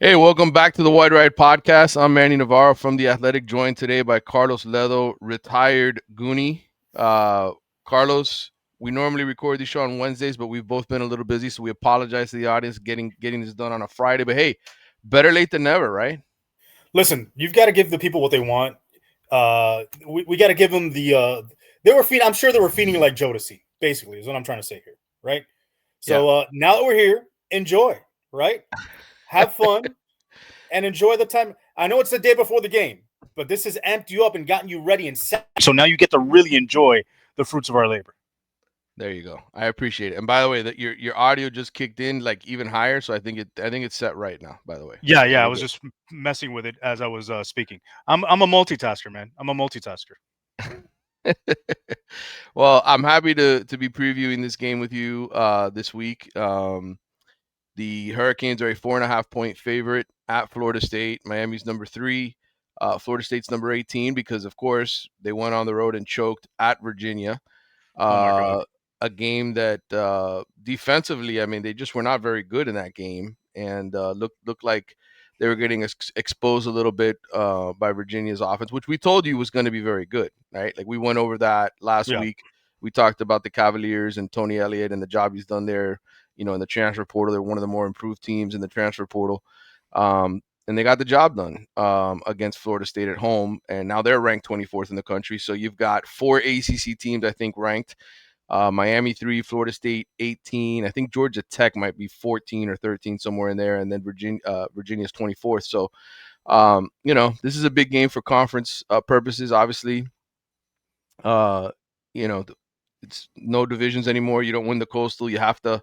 Hey, welcome back to the White Ride Podcast. I'm Manny Navarro from The Athletic, joined today by Carlos Ledo, retired Goonie. Carlos, we normally record this show on Wednesdays, but we've both been a little busy, so we apologize to the audience getting this done on a Friday. But hey, better late than never, right? Listen, you've got to give the people what they want. We got to give them they were feeding. I'm sure they were feeding like Jodeci. Basically, is what I'm trying to say here, right? Yeah. So now that we're here, enjoy, right? Have fun and enjoy the time. I know it's the day before the game, but this has amped you up and gotten you ready and set. So now you get to really enjoy the fruits of our labor. There you go. I appreciate it. And by the way, that your audio just kicked in like even higher, so I think it's set right now. By the way, so Yeah. I we're was good. just messing with it as I was speaking. I'm a multitasker, man. I'm a multitasker. Well, I'm happy to be previewing this game with you this week. The Hurricanes are a 4.5 point favorite at Florida State. Miami's number 3. Florida State's number 18 because, of course, they went on the road and choked at Virginia. Oh my god. Uh, a game that defensively, I mean, they just were not very good in that game, and looked like they were getting exposed a little bit by Virginia's offense, which we told you was going to be very good, right? Like we went over that last Yeah. week. We talked about the Cavaliers and Tony Elliott and the job he's done there. In the transfer portal, they're one of the more improved teams in the transfer portal. And they got the job done against Florida State at home, and now they're ranked 24th in the country. So you've got 4 ACC teams, I think, ranked. Miami 3, Florida State 18. I think Georgia Tech might be 14 or 13 somewhere in there, and then Virginia's 24th. So this is a big game for conference purposes. Obviously, uh, you know, it's no divisions anymore. You don't win the Coastal. You have to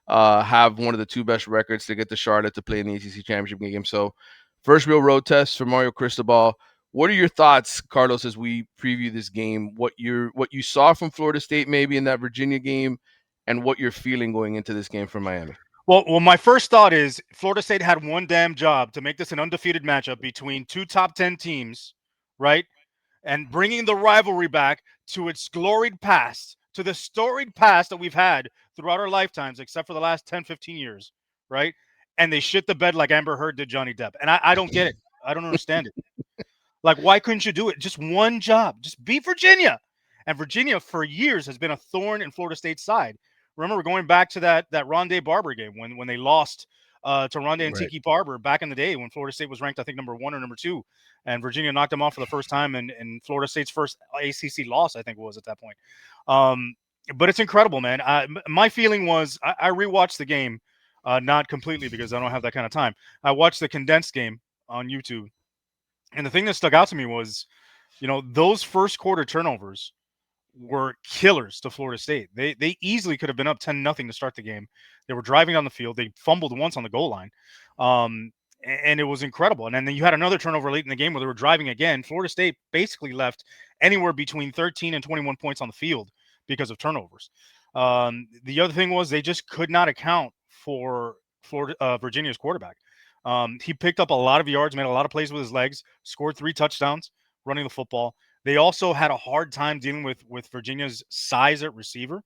have one of the two best records to get to Charlotte to play in the ACC championship game. So, first real road test for Mario Cristobal. What are your thoughts, Carlos, as we preview this game? What you saw from Florida State maybe in that Virginia game, and what you're feeling going into this game from Miami? Well, my first thought is Florida State had one damn job to make this an undefeated matchup between two top 10 teams, right? And bringing the rivalry back to its gloried past, to the storied past that we've had throughout our lifetimes, except for the last 10, 15 years, right? And they shit the bed like Amber Heard did Johnny Depp. And I don't get it. I don't understand it. Like, why couldn't you do it? Just one job. Just beat Virginia. And Virginia, for years, has been a thorn in Florida State's side. Remember going back to that Rondé Barber game when they lost to Rondé and Right. Tiki Barber back in the day when Florida State was ranked, I think, number 1 or number 2. And Virginia knocked them off for the first time in Florida State's first ACC loss, I think it was at that point. But it's incredible, man. My feeling was I rewatched the game, not completely because I don't have that kind of time. I watched the condensed game on YouTube. And the thing that stuck out to me was, those first quarter turnovers were killers to Florida State. They easily could have been up 10-0 to start the game. They were driving on the field. They fumbled once on the goal line. And it was incredible. And then you had another turnover late in the game where they were driving again. Florida State basically left anywhere between 13 and 21 points on the field because of turnovers. The other thing was they just could not account for Virginia's quarterback. He picked up a lot of yards, made a lot of plays with his legs, scored 3 touchdowns running the football. They also had a hard time dealing with Virginia's size at receiver.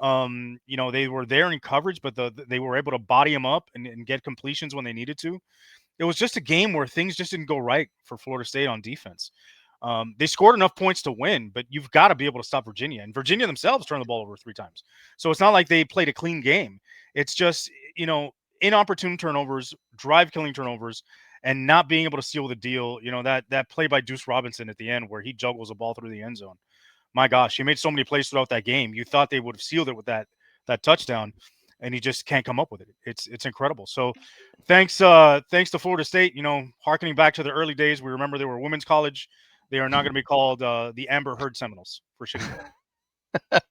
They were there in coverage, but they were able to body him up and get completions when they needed to. It was just a game where things just didn't go right for Florida State on defense. They scored enough points to win, but you've got to be able to stop Virginia. And Virginia themselves turned the ball over 3 times. So it's not like they played a clean game. It's just, inopportune turnovers, drive-killing turnovers, and not being able to seal the deal. That play by Deuce Robinson at the end where he juggles a ball through the end zone. My gosh, he made so many plays throughout that game. You thought they would have sealed it with that touchdown, and he just can't come up with it. It's incredible. So thanks to Florida State, harkening back to the early days, we remember they were a women's college. They are now going to be called the Amber Heard Seminoles for shitting the bed.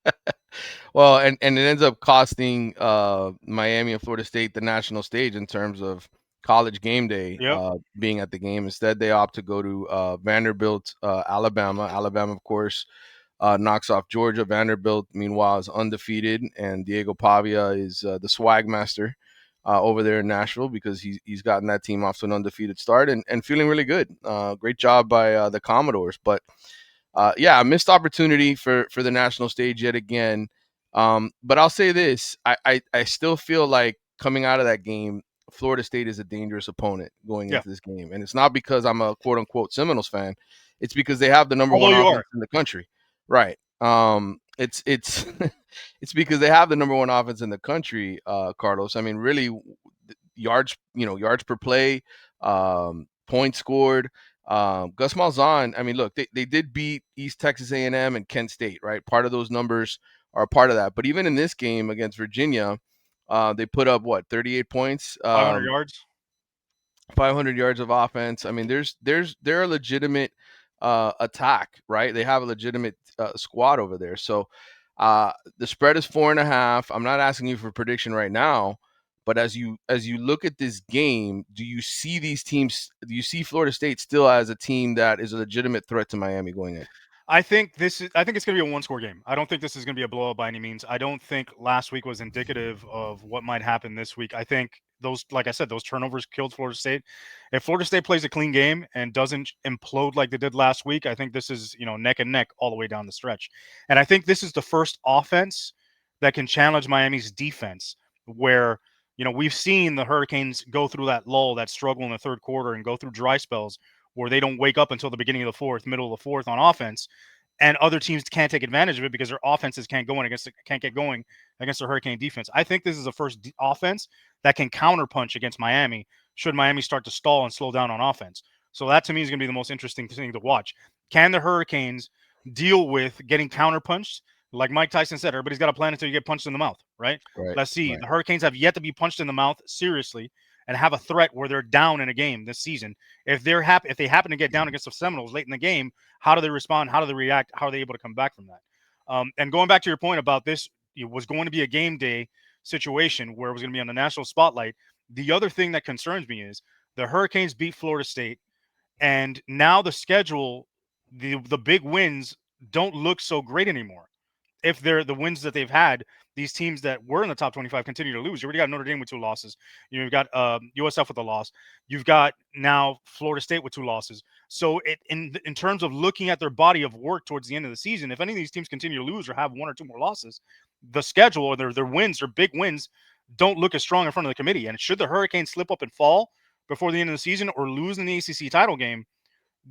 Well, and it ends up costing Miami and Florida State the national stage in terms of college game day Yep. being at the game. Instead, they opt to go to Vanderbilt, Alabama. Alabama, of course, knocks off Georgia. Vanderbilt, meanwhile, is undefeated, and Diego Pavia is the swag master over there in Nashville because he's gotten that team off to an undefeated start and feeling really good. Great job by the Commodores, but a missed opportunity for the national stage yet again. But I'll say this: I still feel like coming out of that game, Florida State is a dangerous opponent going Yeah. into this game, and it's not because I'm a quote unquote Seminoles fan. It's because they have the number Although one you are. offense in the country, right? It's it's because they have the number one offense in the country, Carlos. I mean, really, yards, yards per play, points scored. Gus Malzahn, I mean, look, they did beat East Texas A&M and Kent State, right? Part of those numbers are a part of that. But even in this game against Virginia, they put up what, 38 points, 500 yards. 500 yards of offense. I mean, they're a legitimate attack, right? They have a legitimate squad over there. So the spread is 4.5. I'm not asking you for a prediction right now, but as you look at this game, do you see these teams? Do you see Florida State still as a team that is a legitimate threat to Miami going in? I think it's going to be a one-score game. I don't think this is going to be a blowout by any means. I don't think last week was indicative of what might happen this week. I think those, like I said, those turnovers killed Florida State. If Florida State plays a clean game and doesn't implode like they did last week, I think this is, neck and neck all the way down the stretch. And I think this is the first offense that can challenge Miami's defense, where we've seen the Hurricanes go through that lull, that struggle in the third quarter, and go through dry spells where they don't wake up until the beginning of the fourth, middle of the fourth on offense, and other teams can't take advantage of it because their offenses can't get going against the Hurricane defense. I think this is the first offense that can counterpunch against Miami should Miami start to stall and slow down on offense. So that to me is going to be the most interesting thing to watch. Can the Hurricanes deal with getting counterpunched? Like Mike Tyson said, everybody's got a plan until you get punched in the mouth, right? Right, Let's see. right. The Hurricanes have yet to be punched in the mouth seriously and have a threat where they're down in a game this season. If they happen to get down against the Seminoles late in the game, how do they respond? How do they react? How are they able to come back from that? And going back to your point about this, it was going to be a game day situation where it was going to be on the national spotlight. The other thing that concerns me is the Hurricanes beat Florida State, and now the schedule, the big wins don't look so great anymore. If they're the wins that they've had, these teams that were in the top 25 continue to lose. You already got Notre Dame with 2 losses. You've got USF with a loss. You've got now Florida State with 2 losses. So in terms of looking at their body of work towards the end of the season, if any of these teams continue to lose or have 1 or 2 more losses, the schedule or their wins, their big wins, don't look as strong in front of the committee. And should the Hurricanes slip up and fall before the end of the season or lose in the ACC title game,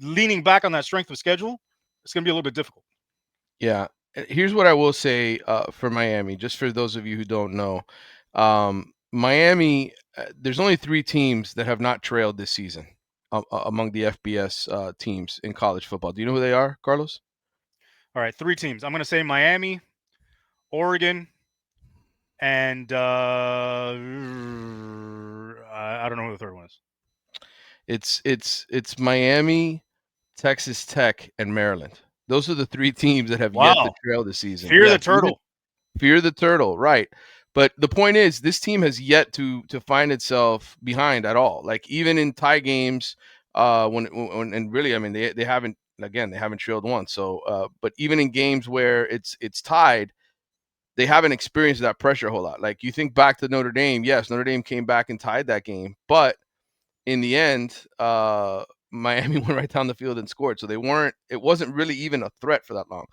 leaning back on that strength of schedule, it's going to be a little bit difficult. Yeah. Here's what I will say for Miami, just for those of you who don't know. Miami, there's only 3 teams that have not trailed this season among the FBS teams in college football. Do you know who they are, Carlos? All right, 3 teams. I'm going to say Miami, Oregon, and I don't know who the third one is. It's Miami, Texas Tech, and Maryland. Those are the 3 teams that have yet to Wow. trail this season. Fear the Yes, even turtle. Fear the turtle, right? But the point is, this team has yet to find itself behind at all. Like even in tie games, when and really, I mean, they haven't, again, they haven't trailed once. So, but even in games where it's tied, they haven't experienced that pressure a whole lot. Like you think back to Notre Dame, yes, Notre Dame came back and tied that game, but in the end, Miami went right down the field and scored. So they weren't. It wasn't really even a threat for that long.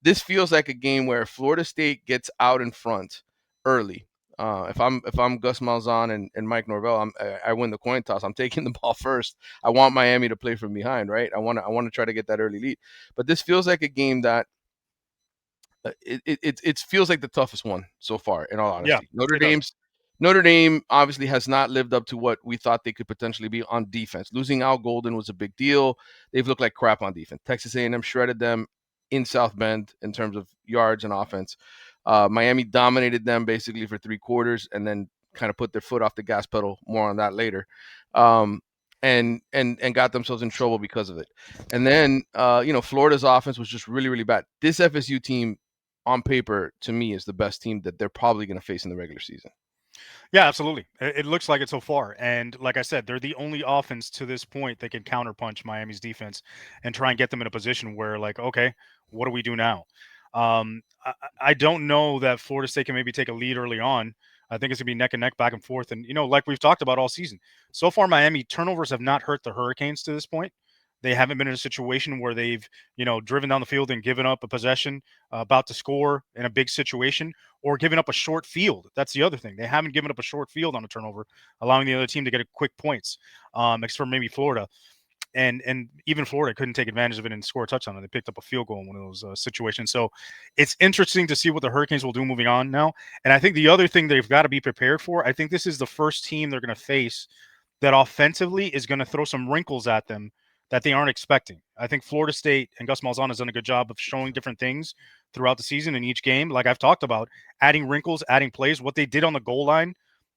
This feels like a game where Florida State gets out in front early. If I'm Gus Malzahn and Mike Norvell, I win the coin toss. I'm taking the ball first. I want Miami to play from behind, right? I want to try to get that early lead. But this feels like a game that it feels like the toughest one so far, in all Yeah, honesty. Notre it does. Dame's Notre Dame obviously has not lived up to what we thought they could potentially be on defense. Losing Al Golden was a big deal. They've looked like crap on defense. Texas A&M shredded them in South Bend in terms of yards and offense. Miami dominated them basically for 3 quarters and then kind of put their foot off the gas pedal. More on that later. And got themselves in trouble because of it. And then Florida's offense was just really, really bad. This FSU team on paper, to me, is the best team that they're probably going to face in the regular season. Yeah, absolutely. It looks like it so far. And like I said, they're the only offense to this point that can counterpunch Miami's defense and try and get them in a position where, like, okay, what do we do now? I don't know that Florida State can maybe take a lead early on. I think it's going to be neck and neck, back and forth. And, like we've talked about all season, so far, Miami turnovers have not hurt the Hurricanes to this point. They haven't been in a situation where they've, driven down the field and given up a possession, about to score in a big situation, or given up a short field. That's the other thing. They haven't given up a short field on a turnover, allowing the other team to get a quick points, except for maybe Florida. And even Florida couldn't take advantage of it and score a touchdown. They picked up a field goal in one of those situations. So it's interesting to see what the Hurricanes will do moving on now. And I think the other thing they've got to be prepared for, I think this is the first team they're going to face that offensively is going to throw some wrinkles at them that they aren't expecting. I think Florida State and Gus Malzahn has done a good job of showing different things throughout the season in each game. Like I've talked about, adding wrinkles, adding plays. What they did on the goal line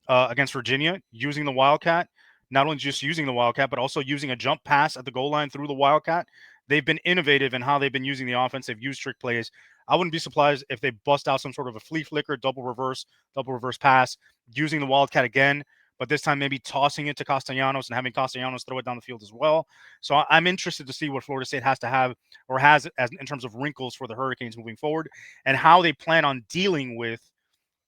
against Virginia, using the Wildcat, not only just using the Wildcat, but also using a jump pass at the goal line through the Wildcat. They've been innovative in how they've been using the offense. They've used trick plays. I wouldn't be surprised if they bust out some sort of a flea flicker, double reverse pass, using the Wildcat again, but this time maybe tossing it to Castellanos and having Castellanos throw it down the field as well. So I'm interested to see what Florida State has to have or has as in terms of wrinkles for the Hurricanes moving forward and how they plan on dealing with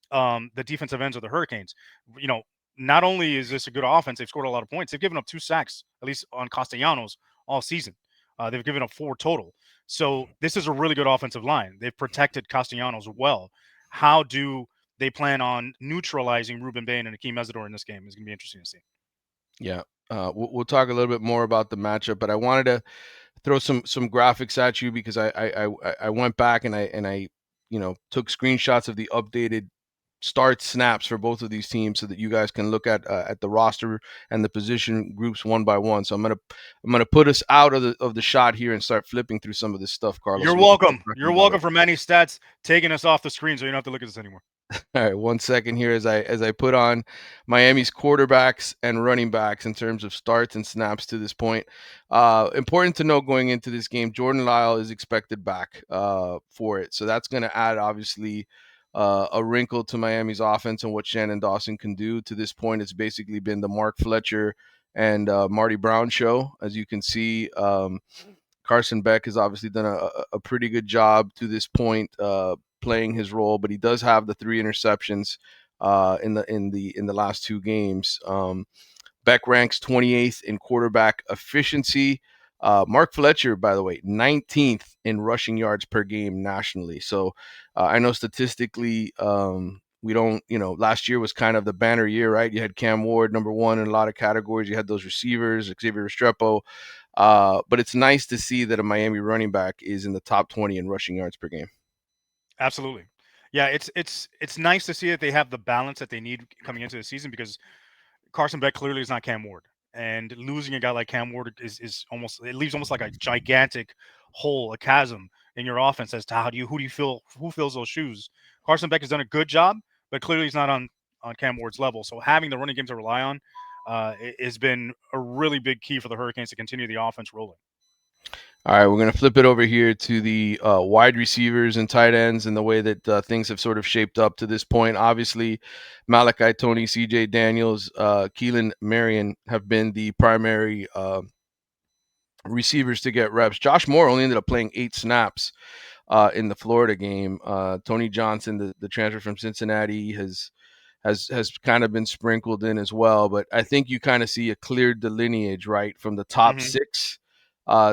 the defensive ends of the Hurricanes. You know, not only is this a good offense, they've scored a lot of points. They've given up 2 sacks, at least on Castellanos, all season. They've given up 4 total. So this is a really good offensive line. They've protected Castellanos well. How do they plan on neutralizing Ruben Bain and Akeem Mesidor in this game? Is going to be interesting to see. Yeah. We'll talk a little bit more about the matchup, but I wanted to throw some graphics at you because I went back and I took screenshots of the updated start snaps for both of these teams so that you guys can look at the roster and the position groups one by one. So I'm gonna put us out of the shot here and start flipping through some of this stuff, Carlos. You're So we can welcome. start talking You're about it. welcome for Manny Stats taking us off the screen, so you don't have to look at this anymore. All right, 1 second here as I put on Miami's quarterbacks and running backs in terms of starts and snaps to this point. Important to note going into this game, Jordan Lyle is expected back for it, so that's going to add obviously a wrinkle to Miami's offense and what Shannon Dawson can do. To this point, it's basically been the Mark Fletcher and Marty Brown show, as you can see. Carson Beck has obviously done a pretty good job to this point, playing his role, but he does have the 3 interceptions in the last 2 games. Beck ranks 28th in quarterback efficiency. Mark Fletcher, by the way, 19th in rushing yards per game nationally. So I know statistically, we don't, last year was kind of the banner year, right? You had Cam Ward, number 1 in a lot of categories. You had those receivers, Xavier Restrepo. But it's nice to see that a Miami running back is in the top 20 in rushing yards per game. Absolutely. Yeah, it's nice to see that they have the balance that they need coming into the season because Carson Beck clearly is not Cam Ward. And losing a guy like Cam Ward is almost it leaves almost like a gigantic hole, a chasm in your offense as to who do you feel who fills those shoes. Carson Beck has done a good job, but clearly he's not on Cam Ward's level. So having the running game to rely on has been a really big key for the Hurricanes to continue the offense rolling. All right, we're going to flip it over here to the wide receivers and tight ends and the way that things have sort of shaped up to this point. Obviously, Malachi Tony, CJ Daniels, Keelan Marion have been the primary receivers to get reps. Josh Moore only ended up playing 8 snaps in the Florida game. Tony Johnson, the transfer from Cincinnati, has kind of been sprinkled in as well. But I think you kind of see a clear delineage, right, from the top Mm-hmm. 6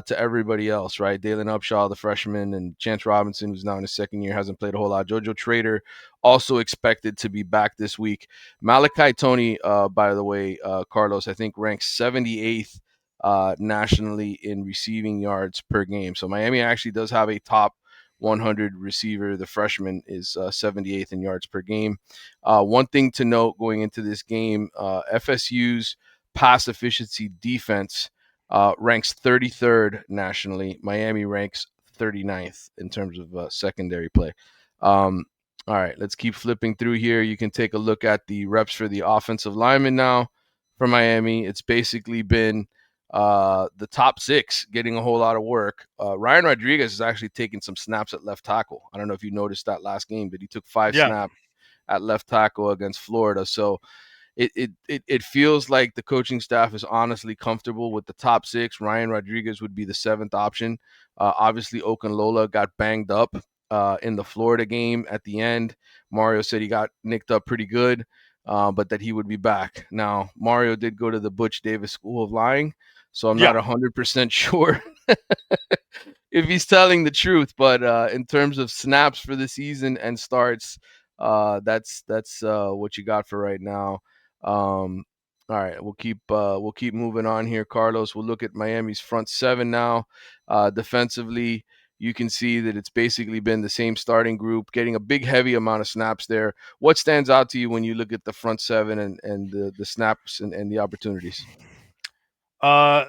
to everybody else, right? Dalen Upshaw, the freshman, and Chance Robinson, who's now in his second year, hasn't played a whole lot. JoJo Trader also expected to be back this week. Malachi Tony, by the way, Carlos, I think ranks 78th nationally in receiving yards per game. So Miami actually does have a top 100 receiver. The freshman is 78th in yards per game. One thing to note going into this game, FSU's pass efficiency defense ranks 33rd nationally. Miami ranks 39th in terms of secondary play. All right, let's keep flipping through here. You can take a look at the reps for the offensive linemen now for Miami. It's basically been the top 6 getting a whole lot of work. Ryan Rodriguez is actually taking some snaps at left tackle. I don't know if you noticed that last game, but he took 5 Yeah, snaps at left tackle against Florida. So it feels like the coaching staff is honestly comfortable with the top 6. Ryan Rodriguez would be the 7th option. Obviously, Okunlola got banged up in the Florida game at the end. Mario said he got nicked up pretty good, but that he would be back. Now, Mario did go to the Butch Davis School of Lying, So I'm not Yeah. 100% sure if he's telling the truth. But in terms of snaps for the season and starts, that's what you got for right now. All right, we'll keep moving on here, Carlos. We'll look at Miami's front seven now. Defensively, you can see that it's basically been the same starting group, getting a big, heavy amount of snaps there. What stands out to you when you look at the front seven and the snaps and the opportunities? Uh,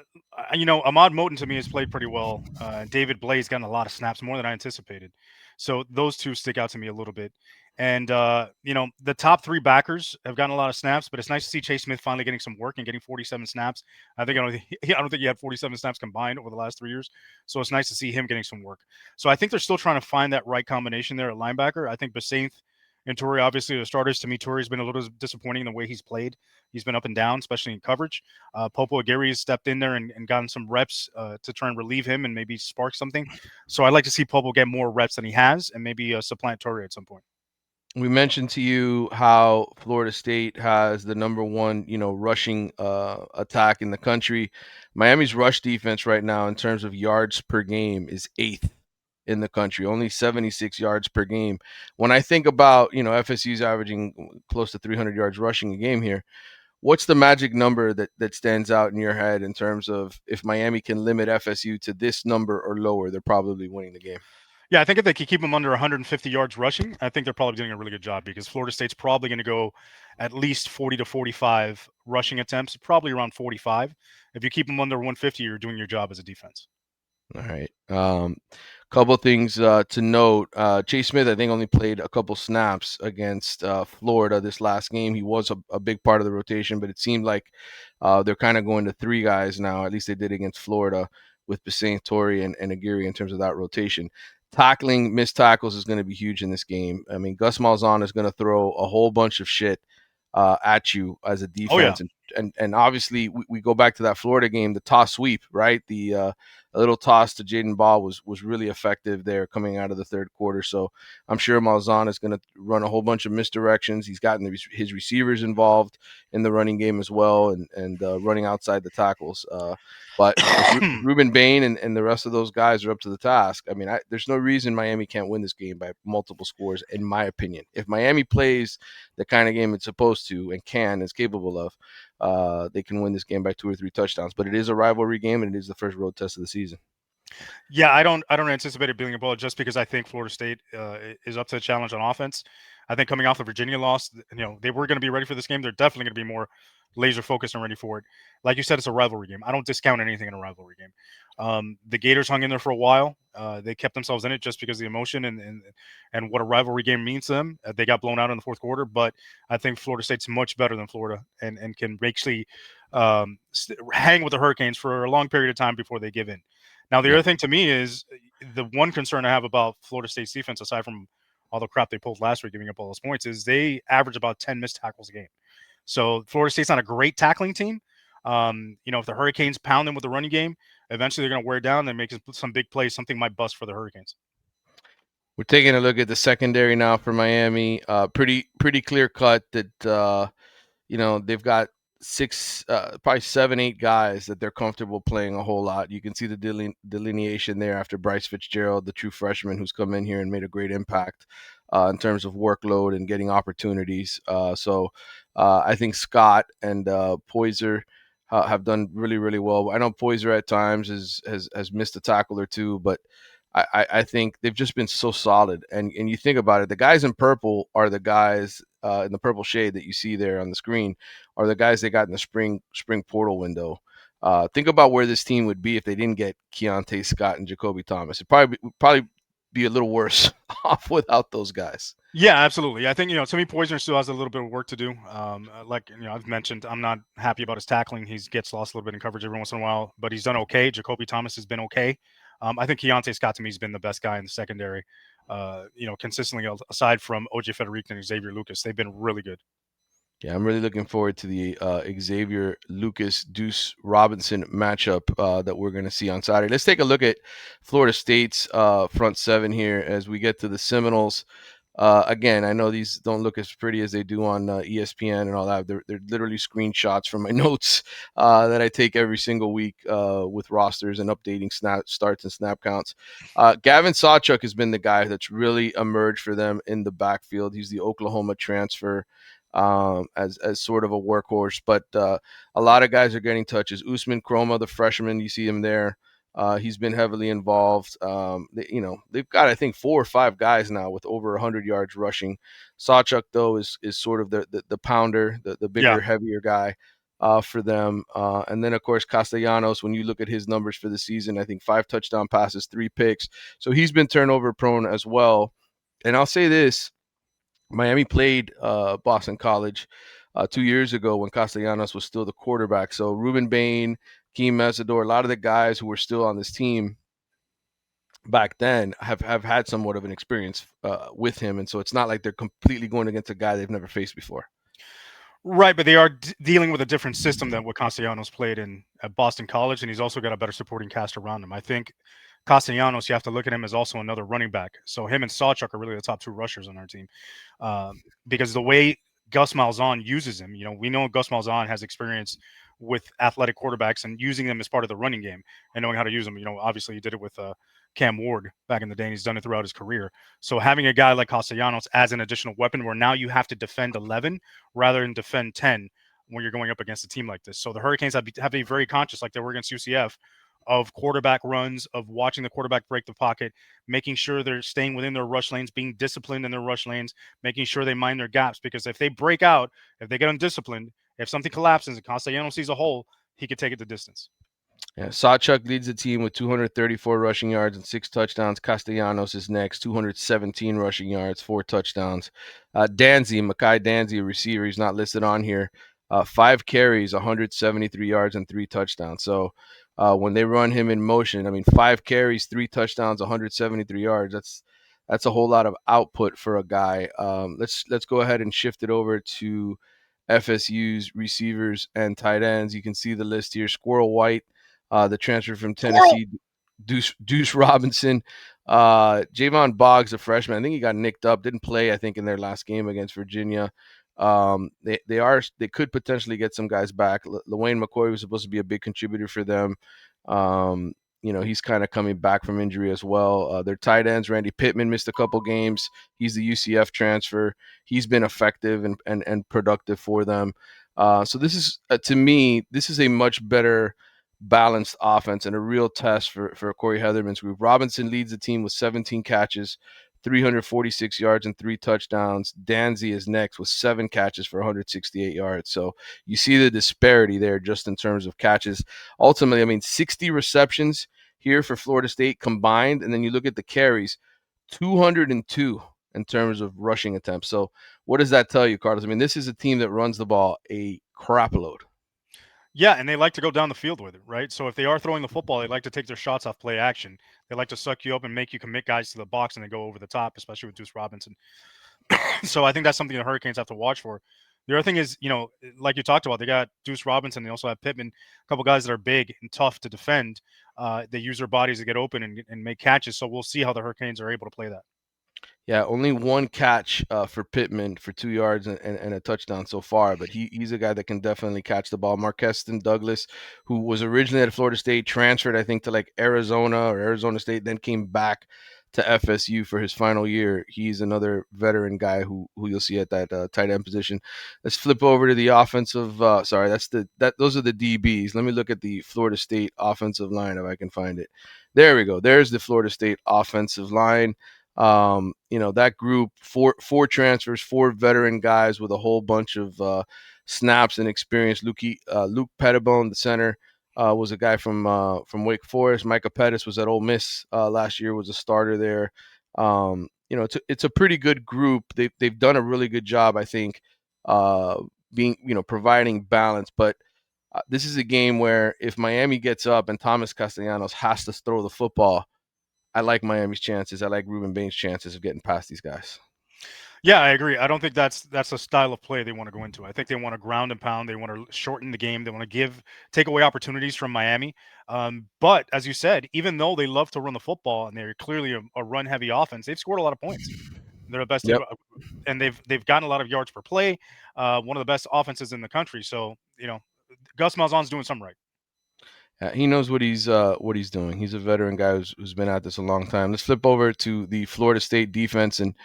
Ahmad Moten to me has played pretty well. David Blaze gotten a lot of snaps, more than I anticipated. So those two stick out to me a little bit. And the top three backers have gotten a lot of snaps, but it's nice to see Chase Smith finally getting some work and getting 47 snaps. I don't think he had 47 snaps combined over the last 3 years. So it's nice to see him getting some work. So I think they're still trying to find that right combination there at linebacker. I think Basaint and Torrey, obviously the starters. To me, Torrey's been a little disappointing in the way he's played. He's been up and down, especially in coverage. Popo Aguirre has stepped in there and gotten some reps to try and relieve him and maybe spark something. So I'd like to see Popo get more reps than he has and maybe supplant Torrey at some point. We mentioned to you how Florida State has the number one, rushing attack in the country. Miami's rush defense right now, in terms of yards per game, is eighth in the country, only 76 yards per game. When I think about, FSU's averaging close to 300 yards rushing a game here, what's the magic number that stands out in your head in terms of if Miami can limit FSU to this number or lower, they're probably winning the game? Yeah, I think if they can keep them under 150 yards rushing, I think they're probably doing a really good job because Florida State's probably going to go at least 40 to 45 rushing attempts, probably around 45. If you keep them under 150, you're doing your job as a defense. All right. Couple things to note. Chase Smith, I think, only played a couple snaps against Florida this last game. He was a big part of the rotation, but it seemed like they're kind of going to three guys now. At least they did against Florida with Basaint, Torrey, and Aguirre in terms of that rotation. Tackling, missed tackles is going to be huge in this game. I mean, Gus Malzahn is going to throw a whole bunch of shit at you as a Oh, yeah. defense. And obviously, we go back to that Florida game, the toss sweep, right? A little toss to Jaden Ball was really effective there coming out of the third quarter. So I'm sure Malzahn is going to run a whole bunch of misdirections. He's gotten his receivers involved in the running game as well, and running outside the tackles. But if Ruben Bain and the rest of those guys are up to the task, I mean, there's no reason Miami can't win this game by multiple scores, in my opinion. If Miami plays the kind of game it's supposed to and is capable of, they can win this game by 2 or 3 touchdowns. But it is a rivalry game, and it is the first road test of the season. Yeah, I don't anticipate it being a blowout just because I think Florida State is up to the challenge on offense. I think coming off the Virginia loss, they were going to be ready for this game. They're definitely going to be more laser focused and ready for it. Like you said, it's a rivalry game. I don't discount anything in a rivalry game. The Gators hung in there for a while. They kept themselves in it just because of the emotion and what a rivalry game means to them. They got blown out in the fourth quarter, but I think Florida State's much better than Florida and can actually hang with the Hurricanes for a long period of time before they give in. Now, the Yeah. other thing to me is the one concern I have about Florida State's defense, aside from all the crap they pulled last week, giving up all those points, is they average about 10 missed tackles a game. So Florida State's not a great tackling team. If the Hurricanes pound them with the running game, eventually they're going to wear down and make some big plays. Something might bust for the Hurricanes. We're taking a look at the secondary now for Miami. Pretty clear cut that they've got probably 7, 8 guys that they're comfortable playing a whole lot. You can see the delineation there after Bryce Fitzgerald, the true freshman who's come in here and made a great impact in terms of workload and getting opportunities. So I think Scott and Poyser have done really, really well. I know Poyser at times has missed a tackle or two, but I think they've just been so solid. And you think about it, the guys in purple are the guys in the purple shade that you see there on the screen are the guys they got in the spring portal window. Think about where this team would be if they didn't get Keontae Scott and Jacoby Thomas. It probably be a little worse off without those guys. Yeah, absolutely. I think to me, Poisoner still has a little bit of work to do. Like I've mentioned, I'm not happy about his tackling. He gets lost a little bit in coverage every once in a while, but he's done okay. Jacoby Thomas has been okay. I think Keontae Scott to me has been the best guy in the secondary. Consistently aside from OJ Federico and Xavier Lucas, they've been really good. Yeah, I'm really looking forward to the Xavier Lucas Deuce Robinson matchup that we're going to see on Saturday. Let's take a look at Florida State's front seven here as we get to the Seminoles. Again, I know these don't look as pretty as they do on ESPN and all that. They're literally screenshots from my notes that I take every single week with rosters and updating snap starts and snap counts. Gavin Sawchuk has been the guy that's really emerged for them in the backfield. He's the Oklahoma transfer as sort of a workhorse, but a lot of guys are getting touches. Usman Kroma, the freshman, you see him there. He's been heavily involved. They've got, I think, 4 or 5 guys now with over 100 yards rushing. Sawchuk, though, is sort of the pounder, the Yeah. bigger, heavier guy for them. And then, of course, Castellanos, when you look at his numbers for the season, I think 5 touchdown passes, 3 picks. So he's been turnover prone as well. And I'll say this: Miami played Boston College 2 years ago when Castellanos was still the quarterback. So Ruben Bain, Keem Mesidor, a lot of the guys who were still on this team back then have had somewhat of an experience with him. And so it's not like they're completely going against a guy they've never faced before. Right, but they are dealing with a different system than what Castellanos played in at Boston College, and he's also got a better supporting cast around him. I think Castellanos, you have to look at him as also another running back. So him and Sawchuk are really the top 2 rushers on our team, because the way Gus Malzahn uses him, we know Gus Malzahn has experience with athletic quarterbacks and using them as part of the running game and knowing how to use them. Obviously he did it with Cam Ward back in the day, and he's done it throughout his career. So having a guy like Castellanos as an additional weapon, where now you have to defend 11 rather than defend 10 when you're going up against a team like this. So the Hurricanes have to be very conscious, like they were against UCF, of quarterback runs, of watching the quarterback break the pocket, making sure they're staying within their rush lanes, being disciplined in their rush lanes, making sure they mind their gaps. Because if they break out, if they get undisciplined, if something collapses and Castellanos sees a hole, he could take it the distance. Yeah, Sawchuk leads the team with 234 rushing yards and 6 touchdowns. Castellanos is next, 217 rushing yards, 4 touchdowns. Makai Danzy, a receiver, he's not listed on here. 5 carries, 173 yards, and 3 touchdowns. So when they run him in motion, I mean, 5 carries, 3 touchdowns, 173 yards. That's a whole lot of output for a guy. Let's go ahead and shift it over to FSU's receivers and tight ends. You can see the list here. Squirrel White, the transfer from Squirrel. Tennessee, Deuce Robinson, Javon Boggs, a freshman. I think he got nicked up, didn't play, I think, in their last game against Virginia. They could potentially get some guys back. LaWayne McCoy was supposed to be a big contributor for them. Um, he's kind of coming back from injury as well. Their tight ends, Randy Pittman, missed a couple games. He's the UCF transfer. He's been effective and productive for them. So this is, to me, this is a much better balanced offense and a real test for Corey Heatherman's group. Robinson leads the team with 17 catches, 346 yards, and 3 touchdowns. Danzy is next with 7 catches for 168 yards. So you see the disparity there just in terms of catches. Ultimately, I mean, 60 receptions here for Florida State combined, and then you look at the carries, 202 in terms of rushing attempts. So what does that tell you, Carlos? I mean, this is a team that runs the ball a crap load. Yeah, and they like to go down the field with it, right? So if they are throwing the football, they like to take their shots off play action. They like to suck you up and make you commit guys to the box and then go over the top, especially with Deuce Robinson. So I think that's something the Hurricanes have to watch for. The other thing is, like you talked about, they got Deuce Robinson. They also have Pittman, a couple guys that are big and tough to defend. They use their bodies to get open and make catches. So we'll see how the Hurricanes are able to play that. Yeah, only 1 catch for Pittman for 2 yards and a touchdown so far, but he's a guy that can definitely catch the ball. Marqueston Douglas, who was originally at Florida State, transferred, I think, to like Arizona or Arizona State, then came back to FSU for his final year. He's another veteran guy who you'll see at that tight end position. Let's flip over to the offensive. Sorry, those are the DBs. Let me look at the Florida State offensive line if I can find it. There we go. There's the Florida State offensive line. That group, four transfers, 4 veteran guys with a whole bunch of snaps and experience. Luke Pettibone, the center, was a guy from Wake Forest. Micah Pettis was at Ole Miss last year, was a starter there. It's a pretty good group. They've done a really good job, I think, being providing balance. But this is a game where if Miami gets up and Thomas Castellanos has to throw the football, I like Miami's chances. I like Ruben Bain's chances of getting past these guys. Yeah, I agree. I don't think that's a style of play they want to go into. I think they want to ground and pound. They want to shorten the game. They want to take away opportunities from Miami. But as you said, even though they love to run the football and they're clearly a run heavy offense, they've scored a lot of points. They're the best team, Yep. and they've gotten a lot of yards per play. One of the best offenses in the country. So Gus Malzahn's doing something right. He knows what he's doing. He's a veteran guy who's been at this a long time. Let's flip over to the Florida State defense, and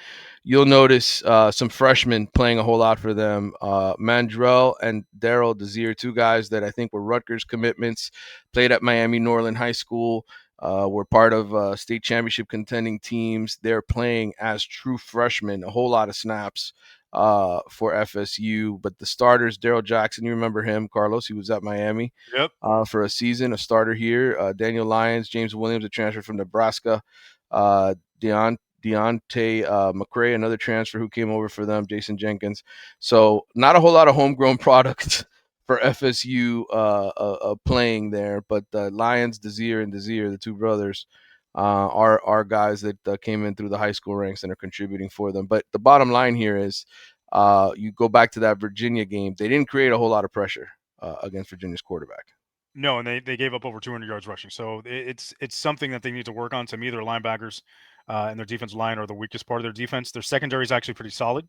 you'll notice some freshmen playing a whole lot for them. Mandrell and Daryl Desir, two guys that I think were Rutgers commitments, played at Miami Norland High School, were part of state championship contending teams. They're playing as true freshmen, a whole lot of snaps for FSU. But the starters, Daryl Jackson, you remember him, Carlos? He was at Miami Yep. for a season, a starter here. Daniel Lyons, James Williams, a transfer from Nebraska. Deontay McCray, another transfer who came over for them, Jason Jenkins. So not a whole lot of homegrown products for FSU playing there, but Lyons, Desir, and Desir, the two brothers, are guys that came in through the high school ranks and are contributing for them. But the bottom line here is you go back to that Virginia game, they didn't create a whole lot of pressure against Virginia's quarterback. No, and they gave up over 200 yards rushing. So it's something that they need to work on. To me, their linebackers and their defensive line are the weakest part of their defense. Their secondary is actually pretty solid.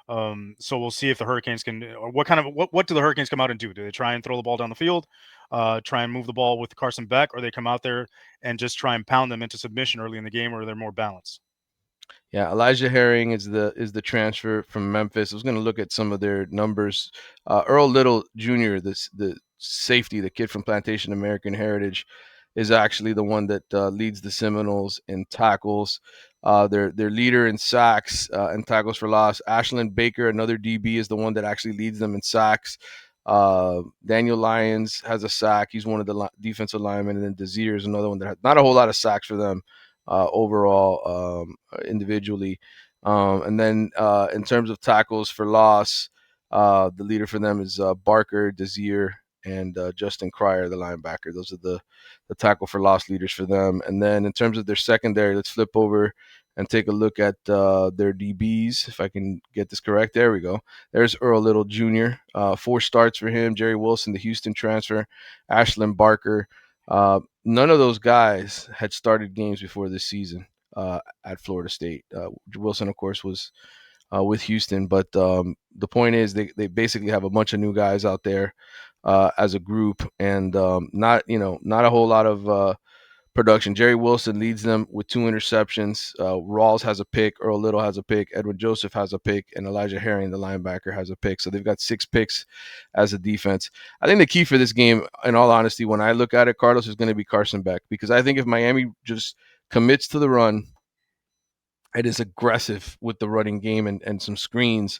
So we'll see if the Hurricanes can, or what do the Hurricanes come out and do? Do they try and throw the ball down the field, try and move the ball with Carson Beck, or they come out there and just try and pound them into submission early in the game, or they're more balanced? Yeah, Elijah Herring is the transfer from Memphis. I was going to look at some of their numbers. Earl Little Jr., the safety, the kid from Plantation American Heritage, is actually the one that leads the Seminoles in tackles. Their leader in sacks and tackles for loss. Ashland Baker, another DB, is the one that actually leads them in sacks. Daniel Lyons has a sack. He's one of the defensive linemen, and then Desir is another one that has not a whole lot of sacks for them overall individually. And then in terms of tackles for loss, the leader for them is Barker, Desir, and Justin Cryer, the linebacker. Those are the tackle for loss leaders for them. And then in terms of their secondary, let's flip over and take a look at their DBs. If I can get this correct, there we go. There's Earl Little Jr. 4 starts for him. Jerry Wilson, the Houston transfer. Ashland Barker. None of those guys had started games before this season at Florida State. Wilson, of course, was with Houston, but the point is they basically have a bunch of new guys out there as a group, and not a whole lot of production. Jerry Wilson leads them with 2 interceptions. Rawls has a pick. Earl Little has a pick. Edwin Joseph has a pick. And Elijah Herring, the linebacker, has a pick. So they've got 6 picks as a defense. I think the key for this game, in all honesty, when I look at it, Carlos, is going to be Carson Beck. Because I think if Miami just commits to the run, it is aggressive with the running game and some screens,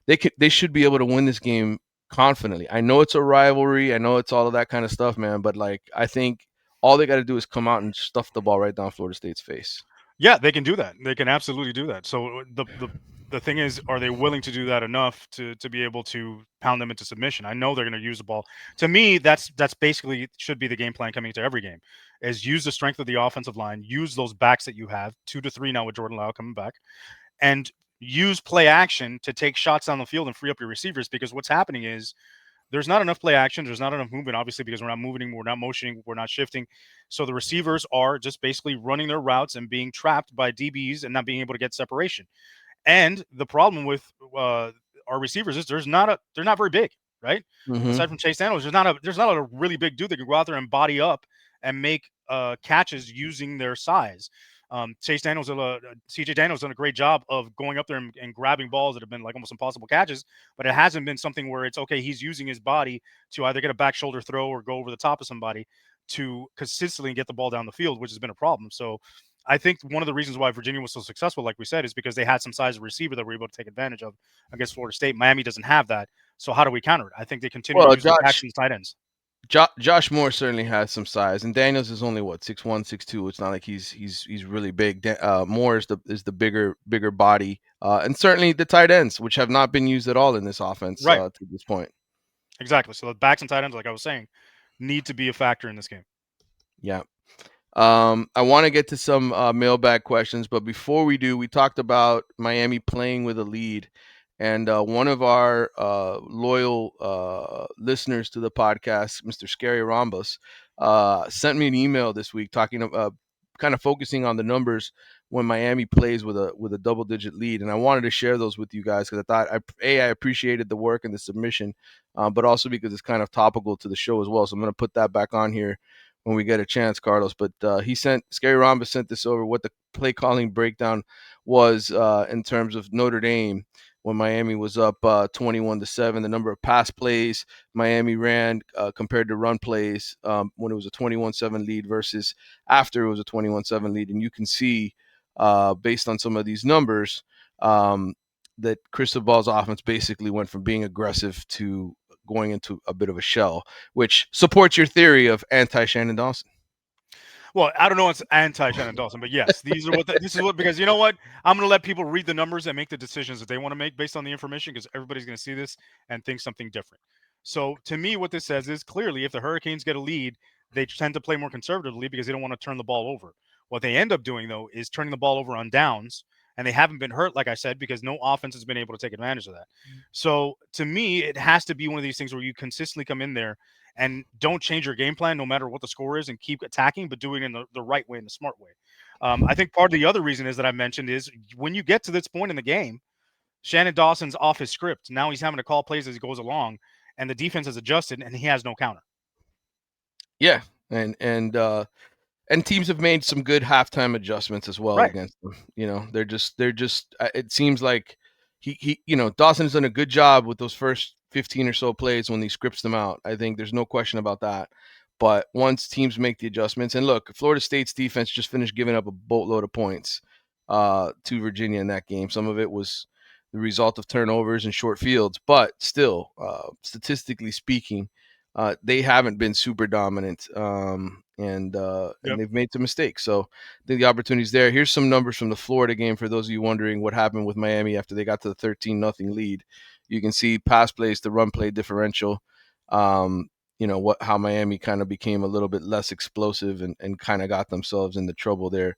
they should be able to win this game confidently. I know it's a rivalry. I know it's all of that kind of stuff, man. But like, I think all they got to do is come out and stuff the ball right down Florida State's face. Yeah, they can do that. They can absolutely do that. So the thing is, are they willing to do that enough to be able to pound them into submission? I know they're going to use the ball. To me, that's basically should be the game plan coming into every game, is use the strength of the offensive line, use those backs that you have, 2 to 3 now with Jordan Lau coming back, and use play action to take shots down the field and free up your receivers. Because what's happening is there's not enough play action. There's not enough movement, obviously, because we're not moving, we're not motioning, we're not shifting. So the receivers are just basically running their routes and being trapped by DBs and not being able to get separation. And the problem with our receivers is they're not very big, right? Mm-hmm. Aside from Chase Daniels, there's not a really big dude that can go out there and body up and make catches using their size. Chase Daniels, CJ Daniels done a great job of going up there and grabbing balls that have been like almost impossible catches, but it hasn't been something where it's okay. He's using his body to either get a back shoulder throw or go over the top of somebody to consistently get the ball down the field, which has been a problem. So I think one of the reasons why Virginia was so successful, like we said, is because they had some size of receiver that we're able to take advantage of against Florida State. Miami doesn't have that. So how do we counter it? I think they continue to Well, use their backs and tight ends. Josh Moore certainly has some size, and Daniels is only what 6'1", 6'2". It's not like he's really big. Moore is the bigger body, and certainly the tight ends, which have not been used at all in this offense Right. to this point. Exactly. So the backs and tight ends, like I was saying, need to be a factor in this game. Yeah. I want to get to some mailbag questions, but before we do, we talked about Miami playing with a lead, and one of our loyal listeners to the podcast, Mr. Scary Rambos, sent me an email this week talking about kind of focusing on the numbers when Miami plays with a double digit lead. And I wanted to share those with you guys because I thought I appreciated the work and the submission, but also because it's kind of topical to the show as well. So I'm going to put that back on here when we get a chance, Carlos. But Scary Ramba sent this over what the play calling breakdown was in terms of Notre Dame when Miami was up 21-7. The number of pass plays Miami ran compared to run plays when it was a 21-7 lead versus after it was a 21-7 lead. And you can see based on some of these numbers that Cristobal's offense basically went from being aggressive to going into a bit of a shell, which supports your theory of anti-Shannon Dawson. Well, I don't know it's anti Shannon Dawson, but yes, these are what this is what because you know what? I'm gonna let people read the numbers and make the decisions that they want to make based on the information because everybody's gonna see this and think something different. So to me, what this says is clearly if the Hurricanes get a lead, they tend to play more conservatively because they don't want to turn the ball over. What they end up doing though is turning the ball over on downs, and they haven't been hurt, like I said, because no offense has been able to take advantage of that. So to me, it has to be one of these things where you consistently come in there and don't change your game plan no matter what the score is and keep attacking, but doing it in the right way, in the smart way. I think part of the other reason is that I mentioned is when you get to this point in the game, Shannon Dawson's off his script. Now he's having to call plays as he goes along, and the defense has adjusted, and he has no counter. Yeah, and teams have made some good halftime adjustments as well Right. against them. They're just. It seems like Dawson's done a good job with those first 15 or so plays when he scripts them out. I think there's no question about that. But once teams make the adjustments, and look, Florida State's defense just finished giving up a boatload of points to Virginia in that game. Some of it was the result of turnovers and short fields, but still, statistically speaking, they haven't been super dominant, and Yep. they've made some mistakes. So I think the opportunity's there. Here's some numbers from the Florida game for those of you wondering what happened with Miami after they got to the 13-0 lead. You can see pass plays to run play differential. How Miami kind of became a little bit less explosive and kind of got themselves into trouble there.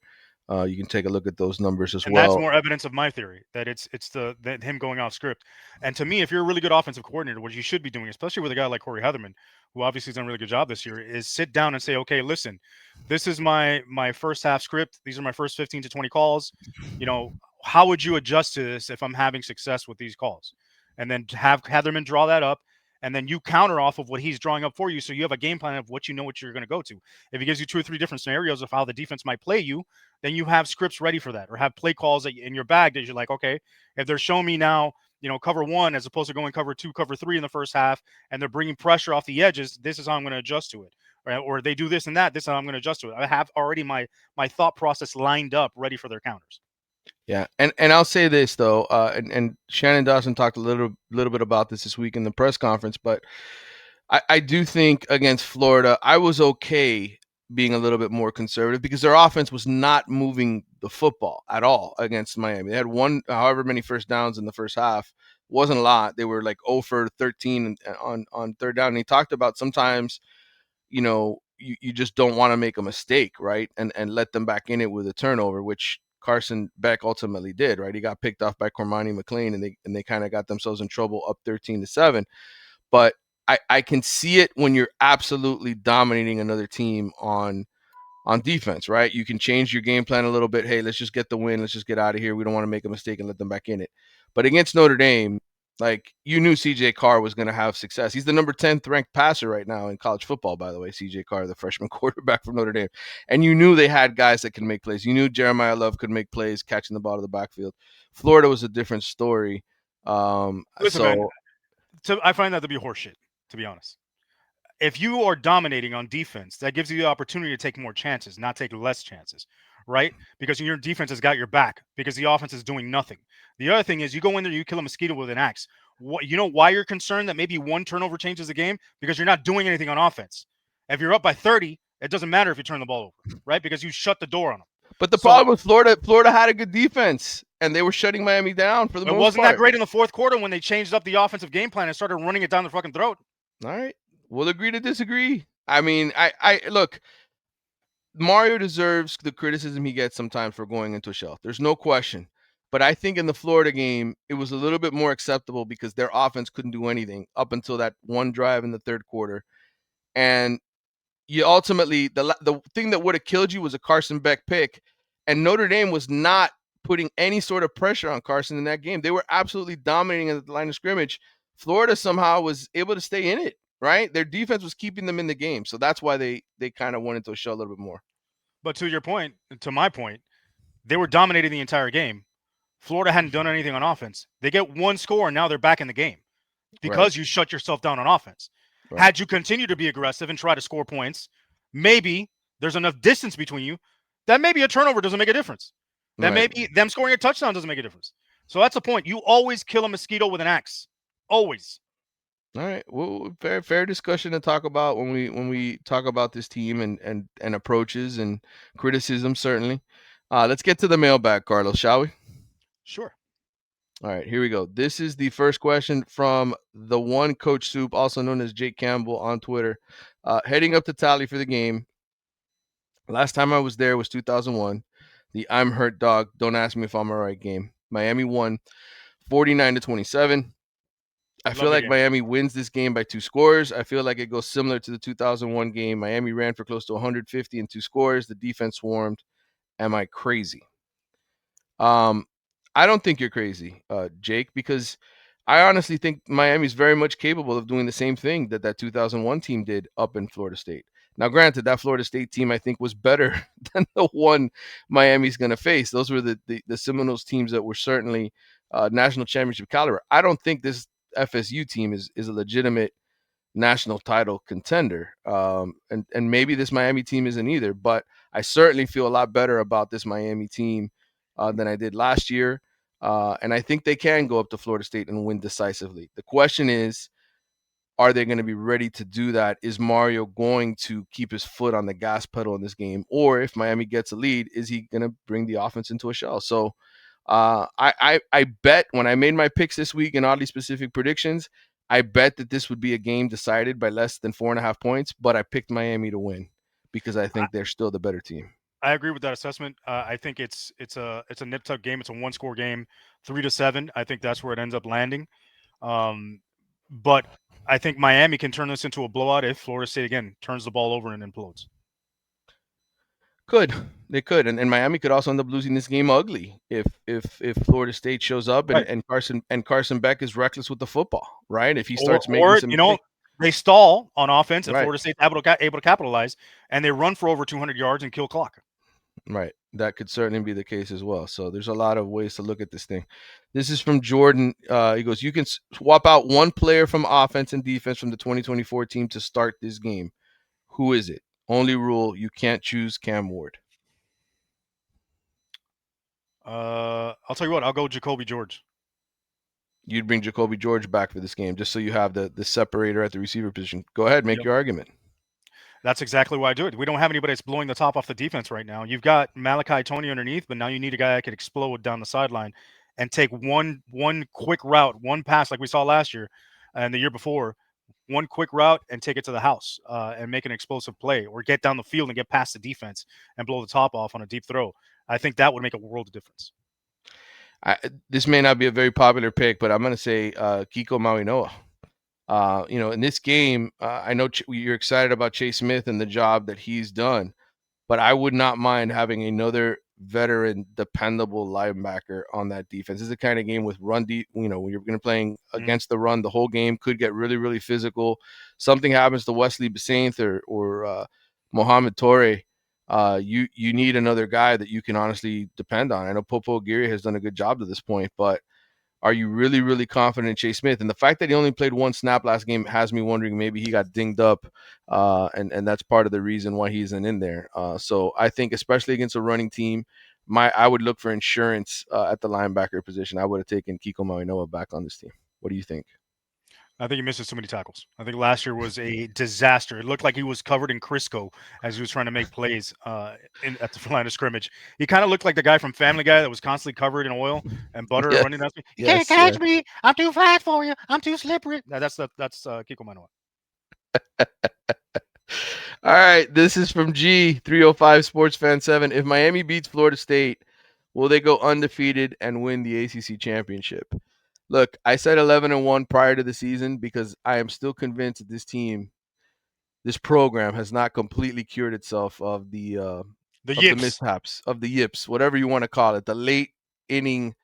You can take a look at those numbers as And that's well. more evidence of my theory that it's that him going off script. And to me, if you're a really good offensive coordinator, what you should be doing, especially with a guy like Corey Heatherman, who obviously has done a really good job this year, is sit down and say, okay, listen, this is my first half script. These are my first 15 to 20 calls. How would you adjust to this if I'm having success with these calls? And then have Heatherman draw that up, and then you counter off of what he's drawing up for you, so you have a game plan of what you're going to go to. If he gives you 2 or 3 different scenarios of how the defense might play you, then you have scripts ready for that, or have play calls in your bag that you're like, okay, if they're showing me now, cover 1 as opposed to going cover 2, cover 3 in the first half, and they're bringing pressure off the edges, this is how I'm going to adjust to it. Or they do this and that, this is how I'm going to adjust to it. I have already my thought process lined up, ready for their counters. Yeah, and I'll say this though, and Shannon Dawson talked a little bit about this week in the press conference, but I do think against Florida, I was okay being a little bit more conservative because their offense was not moving the football at all against Miami. They had however many first downs in the first half, wasn't a lot. They were like 0 for 13 on third down. And he talked about sometimes, you just don't want to make a mistake, right? And let them back in it with a turnover, which Carson Beck ultimately did, right? He got picked off by Cormani McLean, and they kind of got themselves in trouble up 13-7. But I can see it when you're absolutely dominating another team on defense, right? You can change your game plan a little bit. Hey, let's just get the win. Let's just get out of here. We don't want to make a mistake and let them back in it. But against Notre Dame, like you knew CJ Carr was going to have success. He's the number 10th ranked passer right now in college football, by the way, CJ Carr, the freshman quarterback from Notre Dame. And you knew they had guys that can make plays. You knew Jeremiah Love could make plays catching the ball to the backfield. Florida was a different story. Listen, man, I find that to be horseshit, to be honest. If you are dominating on defense, that gives you the opportunity to take more chances, not take less chances, right? Because your defense has got your back because the offense is doing nothing. The other thing is you go in there, you kill a mosquito with an axe. You know why you're concerned that maybe one turnover changes the game? Because you're not doing anything on offense. If you're up by 30, it doesn't matter if you turn the ball over, right? Because you shut the door on them. But the So problem with Florida had a good defense, and they were shutting Miami down for the it most wasn't that part. great in the fourth quarter when they changed up the offensive game plan and started running it down their fucking throat. All right, we'll agree to disagree. I mean, I look. Mario deserves the criticism he gets sometimes for going into a shell. There's no question. But I think in the Florida game, it was a little bit more acceptable because their offense couldn't do anything up until that one drive in the third quarter. And you ultimately, the thing that would have killed you was a Carson Beck pick. And Notre Dame was not putting any sort of pressure on Carson in that game. They were absolutely dominating at the line of scrimmage. Florida somehow was able to stay in it, right? Their defense was keeping them in the game. So that's why they kind of went into a shell a little bit more. But to your point, to my point, they were dominating the entire game. Florida hadn't done anything on offense. They get one score, and now they're back in the game Right. because you shut yourself down on offense. Right. Had you continued to be aggressive and try to score points, maybe there's enough distance between you that maybe a turnover doesn't make a difference. That Right. maybe them scoring a touchdown doesn't make a difference. So that's the point. You always kill a mosquito with an axe. Always. All right. Well, fair discussion to talk about when we talk about this team and approaches and criticism, certainly. Let's get to the mailbag, Carlos, shall we? Sure. All right, here we go. This is the first question from the one Coach Soup, also known as Jake Campbell on Twitter. Heading up to Tally for the game. Last time I was there was 2001. The I'm hurt dog. Don't ask me if I'm all right game. Miami won 49-27. I Love feel the like game. Miami wins this game by 2 scores. I feel like it goes similar to the 2001 game. Miami ran for close to 150 and 2 scores. The defense swarmed. Am I crazy? I don't think you're crazy, Jake, because I honestly think Miami's very much capable of doing the same thing that 2001 team did up in Florida State. Now, granted, that Florida State team I think was better than the one Miami's going to face. Those were the Seminoles teams that were certainly national championship caliber. I don't think this FSU team is a legitimate national title contender. And maybe this Miami team isn't either, but I certainly feel a lot better about this Miami team than I did last year. And I think they can go up to Florida State and win decisively. The question is, are they going to be ready to do that? Is Mario going to keep his foot on the gas pedal in this game? Or if Miami gets a lead, is he going to bring the offense into a shell? So I bet when I made my picks this week in oddly specific predictions, I bet that this would be a game decided by less than 4.5 points, but I picked Miami to win because I I, think they're still the better team. I agree with that assessment. I think it's a nip tuck game. It's a one score game, 3-7. I think that's where it ends up landing. But I think Miami can turn this into a blowout if Florida State again turns the ball over and implodes. Could they could, and Miami could also end up losing this game ugly if Florida State shows up Right. and Carson Beck is reckless with the football, right? If he Or, starts making or some you know, mistakes, they stall on offense and right? Florida State's able to capitalize, and they run for over 200 yards and kill clock. Right. That could certainly be the case as well. So there's a lot of ways to look at this thing. This is from Jordan. He goes, you can swap out one player from offense and defense from the 2024 team to start this game. Who is it? Only rule, you can't choose Cam Ward. I'll tell you what, I'll go Jacoby George. You'd bring Jacoby George back for this game just so you have the separator at the receiver position. Go ahead, make Yep. your argument. That's exactly why I do it. We don't have anybody that's blowing the top off the defense right now. You've got Malachi Tony underneath, but now you need a guy that could explode down the sideline and take one quick route, one pass like we saw last year and the year before, one quick route and take it to the house and make an explosive play, or get down the field and get past the defense and blow the top off on a deep throw. I think that would make a world of difference. This may not be a very popular pick, but I'm going to say Kiko Mauinoa. In this game, I know you're excited about Chase Smith and the job that he's done, but I would not mind having another veteran, dependable linebacker on that defense. This is the kind of game with run deep. When you're going to playing Mhm. against the run, the whole game could get really, really physical. Something happens to Wesley Basainth or Mohamed Torre. You need another guy that you can honestly depend on. I know Popo Aguirre has done a good job to this point, but are you really, really confident in Chase Smith? And the fact that he only played one snap last game has me wondering maybe he got dinged up, and that's part of the reason why he isn't in there. So I think, especially against a running team, I would look for insurance at the linebacker position. I would have taken Kiko Mauinoa back on this team. What do you think? I think he misses too many tackles. I think last year was a disaster. It looked like he was covered in Crisco as he was trying to make plays at the line of scrimmage. He kind of looked like the guy from Family Guy that was constantly covered in oil and butter Yes, running. That's me. You can't yes, yes. catch me. I'm too fast for you. I'm too slippery. That's Kiko Manoa. All right, this is from G305 Sports Fan 7. If Miami beats Florida State, will they go undefeated and win the ACC championship? Look, I said 11-1 prior to the season because I am still convinced that this program has not completely cured itself of The of the yips. mishaps, of the yips, whatever you want to call it, the late inning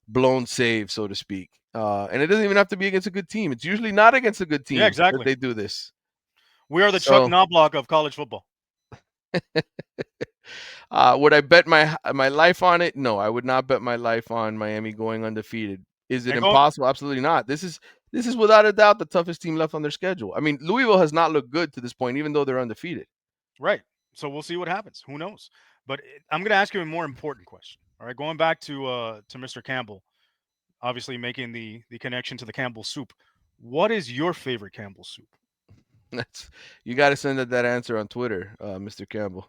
blown save, so to speak. And it doesn't even have to be against a good team. It's usually not against a good Yeah, team that exactly. they do this. We are the Chuck So, Knobloch of college football. would I bet my life on it? No, I would not bet my life on Miami going undefeated. Is it And going impossible? Absolutely not. This is without a doubt the toughest team left on their schedule. I mean, Louisville has not looked good to this point, even though they're undefeated. right. So we'll see what happens. Who knows? But I'm going to ask you a more important question. All right, going back to Mr. Campbell, obviously making the connection to the Campbell soup. What is your favorite Campbell soup? That's you got to send that answer on Twitter, Mr. Campbell.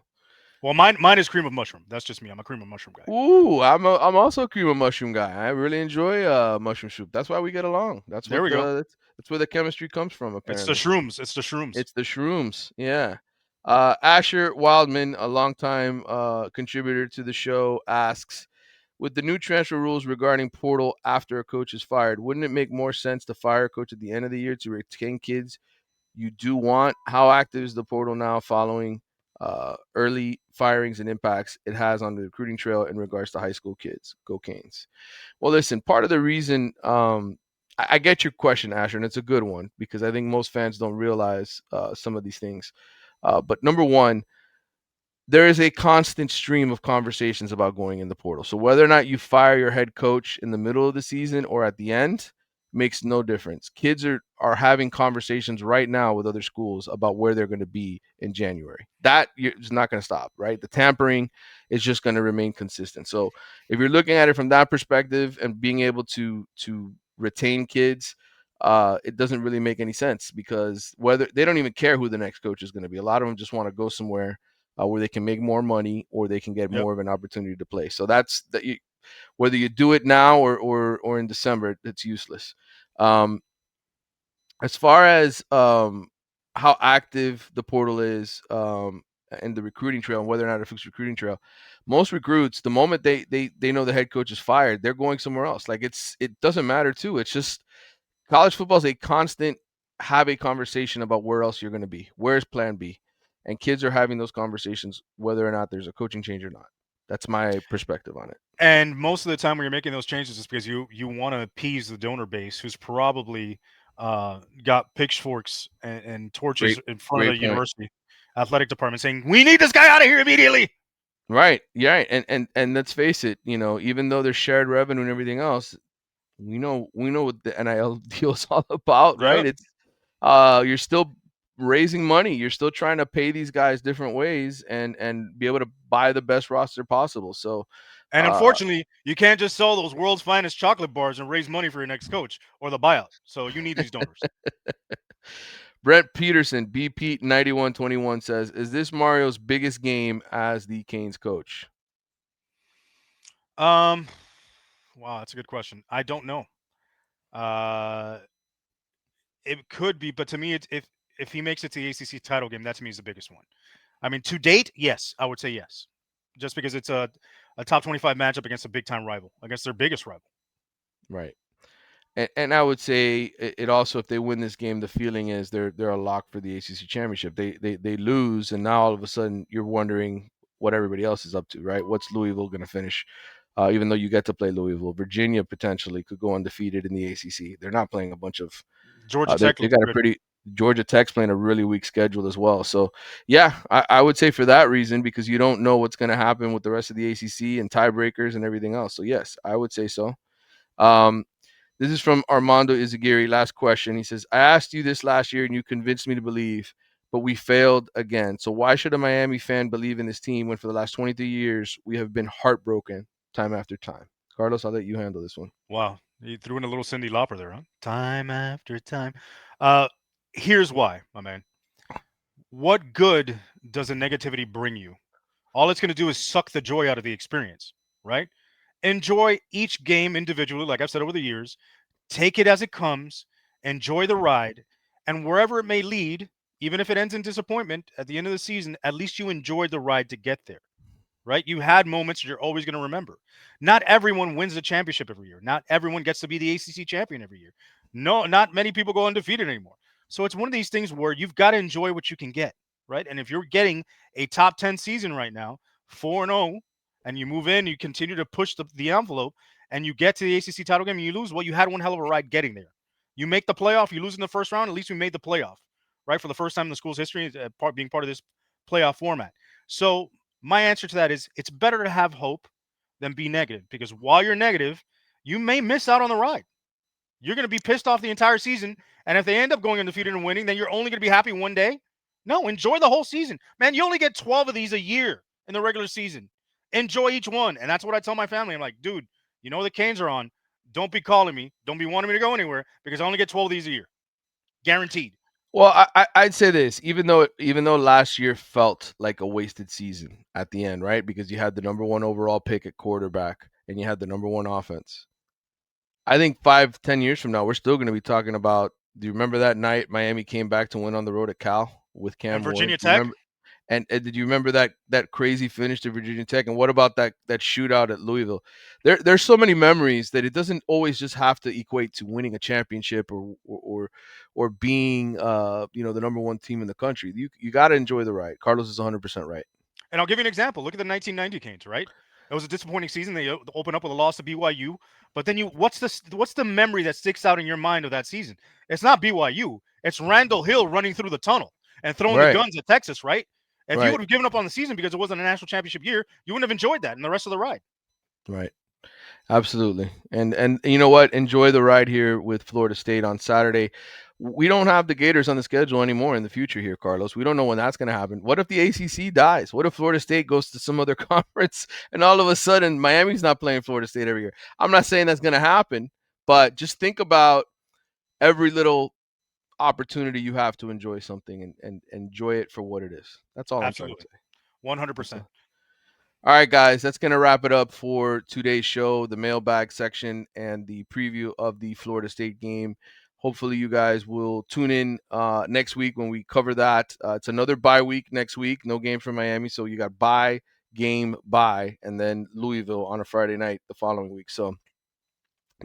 Well, mine is cream of mushroom. That's just me. I'm a cream of mushroom guy. Ooh, I'm also a cream of mushroom guy. I really enjoy mushroom soup. That's why we get along. There we go. That's where the chemistry comes from. It's the Apparently, shrooms. It's the shrooms. it's the shrooms. Yeah. Asher Wildman, a longtime contributor to the show, asks, with the new transfer rules regarding portal after a coach is fired, wouldn't it make more sense to fire a coach at the end of the year to retain kids you do want? How active is the portal now following early firings and impacts it has on the recruiting trail in regards to high school kids? Go Canes. Well, listen, part of the reason I get your question, Asher, and it's a good one because I think most fans don't realize some of these things. But number one, there is a constant stream of conversations about going in the portal. So whether or not you fire your head coach in the middle of the season or at the end makes no difference. Kids are having conversations right now with other schools about where they're going to be in January. That is not going to stop, right? The tampering is just going to remain consistent. So if you're looking at it from that perspective and being able to retain kids, it doesn't really make any sense because whether they don't even care who the next coach is going to be. A lot of them just want to go somewhere where they can make more money or they can get Yep. more of an opportunity to play. So that's that. Whether you do it now or in December, it's useless. Um, as far as how active the portal is and the recruiting trail and whether or not it affects recruiting trail, most recruits, the moment they know the head coach is fired, they're going somewhere else. Like it doesn't matter too. It's just college football is a constant have a conversation about where else you're going to be. Where's plan B? And kids are having those conversations whether or not there's a coaching change or not. That's my perspective on it. And most of the time when you're making those changes, it's because you want to appease the donor base, who's probably got pitchforks and torches Great, in front of great the point. university athletic department saying, "We need this guy out of here immediately." Right. Yeah. And let's face it, even though there's shared revenue and everything else, we know what the NIL deal is all about, right? Yep. It's you're still raising money. You're still trying to pay these guys different ways and be able to buy the best roster possible. So And uh unfortunately, you can't just sell those world's finest chocolate bars and raise money for your next coach or the buyout. So you need these donors. Brent Peterson, B Pete 9121 says, is this Mario's biggest game as the Canes coach? Um, wow, that's a good question. I don't know. Uh, it could be, but to me, it's if he makes it to the ACC title game, that to me is the biggest one. I mean, to date, yes, I would say yes, just because it's a top 25 matchup against a big time rival, against their biggest rival. Right. And I would say it also, if they win this game, the feeling is they're a lock for the ACC championship. They lose, and now all of a sudden you're wondering what everybody else is up to, right? What's Louisville going to finish? Even though you get to play Louisville, Virginia potentially could go undefeated in the ACC. They're not playing a bunch of. Georgia They Tech they looks got a good. pretty Georgia Tech's playing a really weak schedule as well. So yeah, I would say for that reason because you don't know what's going to happen with the rest of the ACC and tiebreakers and everything else. So yes, I would say so. Um, this is from Armando Izagiri. Last question. He says, I asked you this last year and you convinced me to believe, but we failed again. So why should a Miami fan believe in this team when for the last 23 years we have been heartbroken time after time? Carlos, I'll let you handle this one. Wow, he threw in a little Cindy Lauper there, huh? Time after time. Uh, Here's why, my man. What good does a negativity bring you? All it's going to do is suck the joy out of the experience, right? Enjoy each game individually, like I've said over the years. Take it as it comes, enjoy the ride, and wherever it may lead, even if it ends in disappointment at the end of the season, at least you enjoyed the ride to get there, right? You had moments you're always going to remember. Not everyone wins the championship every year. Not everyone gets to be the ACC champion every year. No, not many people go undefeated anymore. So it's one of these things where you've got to enjoy what you can get, right? And if you're getting a top 10 season right now, 4-0, and you move in, you continue to push the envelope, and you get to the ACC title game and you lose, well, you had one hell of a ride getting there. You make the playoff, you lose in the first round, at least we made the playoff, right? For the first time in the school's history, being part of this playoff format. So my answer to that is it's better to have hope than be negative, because while you're negative, you may miss out on the ride. You're going to be pissed off the entire season. And if they end up going undefeated and winning, then you're only going to be happy one day. No, enjoy the whole season. Man, you only get 12 of these a year in the regular season. Enjoy each one. And that's what I tell my family. I'm like, dude, you know the Canes are on. Don't be calling me. Don't be wanting me to go anywhere, because I only get 12 of these a year. Guaranteed. Well, I'd say this, even though last year felt like a wasted season at the end, right? Because you had the number one overall pick at quarterback and you had the number one offense. I think 5-10 years from now, we're still going to be talking about. Do you remember that night Miami came back to win on the road at Cal with And Cam Ward? Virginia Do you Tech. remember? And did you remember that crazy finish to Virginia Tech? And what about that shootout at Louisville? There's so many memories that it doesn't always just have to equate to winning a championship or being the number one team in the country. You got to enjoy the ride. Carlos is 100% right. And I'll give you an example. Look at the 1990 Canes, right? It was a disappointing season. They open up with a loss to BYU, but then what's the memory that sticks out in your mind of that season? It's not BYU. It's Randall Hill running through the tunnel and throwing the Right, guns at Texas, right? If you right, would have given up on the season because it wasn't a national championship year, you wouldn't have enjoyed that and the rest of the ride. right. Absolutely. And you know what? Enjoy the ride here with Florida State on Saturday. We don't have the Gators on the schedule anymore in the future here, Carlos. We don't know when that's going to happen. What if the ACC dies? What if Florida State goes to some other conference and all of a sudden Miami's not playing Florida State every year? I'm not saying that's going to happen, but just think about every little opportunity you have to enjoy something and enjoy it for what it is. That's all I'm trying to Absolutely. say. That's 100%. all. All right, guys, that's going to wrap it up for today's show, the mailbag section and the preview of the Florida State game. Hopefully, you guys will tune in next week when we cover that. It's another bye week next week. No game for Miami. So you got bye, game, bye, and then Louisville on a Friday night the following week. So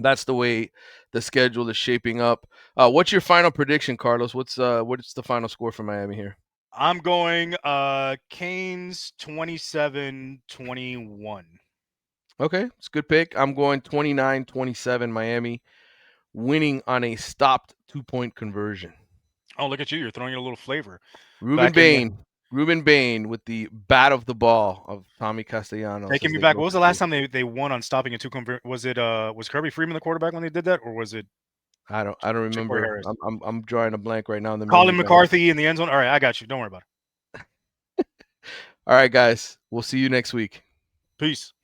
that's the way the schedule is shaping up. What's your final prediction, Carlos? What's the final score for Miami here? I'm going Canes 27-21. Okay, it's a good pick. I'm going 29-27 Miami, winning on a stopped 2-point conversion. Oh, look at you. You're throwing in a little flavor. Ruben Back in the Bain. Ruben Bain with the bat of the ball of Tommy Castellanos, Taking as me they back. go What was to the last say. time they won on stopping a two convert? Was it was Kirby Freeman the quarterback when they did that, or was it I don't Chick-fil-A remember. Harris? I'm drawing a blank right now in the memory, Colin guys. McCarthy in the end zone. All right, I got you. Don't worry about it. All right, guys. We'll see you next week. Peace.